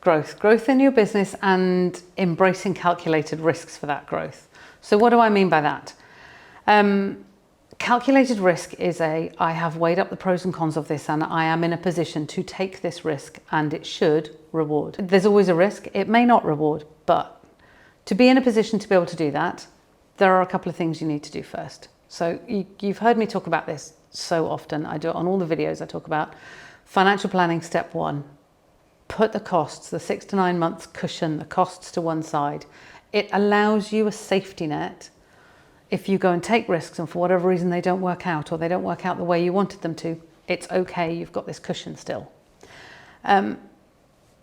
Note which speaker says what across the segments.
Speaker 1: growth in your business and embracing calculated risks for that growth. So what do I mean by that? Calculated risk is I have weighed up the pros and cons of this and I am in a position to take this risk and it should reward. There's always a risk. It may not reward, but to be in a position to be able to do that, there are a couple of things you need to do first. So you've heard me talk about this so often. I do it on all the videos. I talk about financial planning step 1. Put the costs, the 6 to 9 months cushion, the costs to one side. It allows you a safety net. If you go and take risks and for whatever reason they don't work out or they don't work out the way you wanted them to, it's okay, you've got this cushion still. Then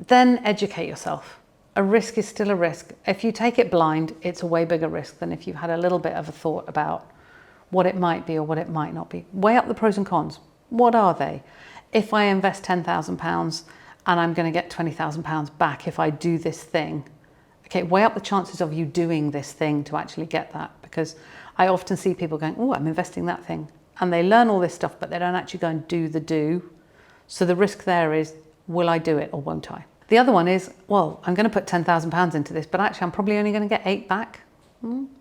Speaker 1: educate yourself. A risk is still a risk. If you take it blind, it's a way bigger risk than if you had a little bit of a thought about what it might be or what it might not be. Weigh up the pros and cons. What are they? If I invest £10,000 and I'm going to get £20,000 back if I do this thing, okay, weigh up the chances of you doing this thing to actually get that, because I often see people going, oh, I'm investing that thing, and they learn all this stuff, but they don't actually go and do the do. So the risk there is, will I do it or won't I? The other one is, well, I'm going to put £10,000 into this, but actually I'm probably only going to get 8 back.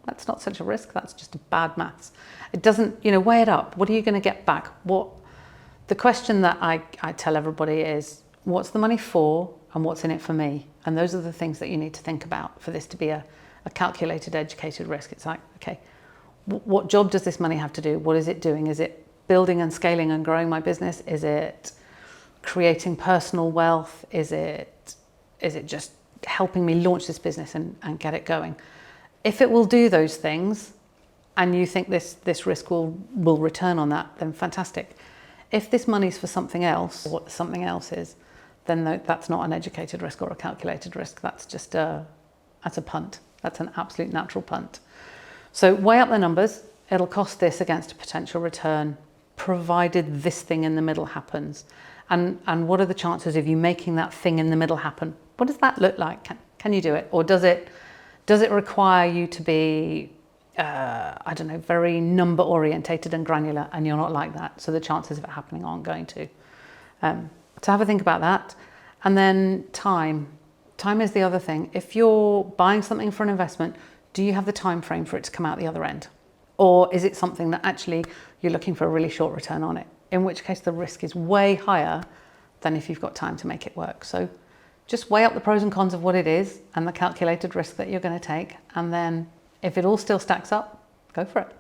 Speaker 1: That's not such a risk. That's just a bad maths. It doesn't, weigh it up. What are you going to get back? The question that I tell everybody is, what's the money for and what's in it for me? And those are the things that you need to think about for this to be a calculated, educated risk. It's like, okay, what job does this money have to do? What is it doing? Is it building and scaling and growing my business? Is it creating personal wealth? Is it just helping me launch this business and get it going? If it will do those things and you think this risk will return on that, then fantastic. If this money's for something else, what something else is, then that's not an educated risk or a calculated risk. That's just that's a punt. That's an absolute natural punt. So weigh up the numbers. It'll cost this against a potential return, provided this thing in the middle happens. And what are the chances of you making that thing in the middle happen? What does that look like? Can you do it? Or does it require you to be, very number orientated and granular, and you're not like that? So the chances of it happening aren't going to. So have a think about that. And then time. Time is the other thing. If you're buying something for an investment, do you have the time frame for it to come out the other end? Or is it something that actually you're looking for a really short return on it? In which case the risk is way higher than if you've got time to make it work. So just weigh up the pros and cons of what it is and the calculated risk that you're going to take. And then if it all still stacks up, go for it.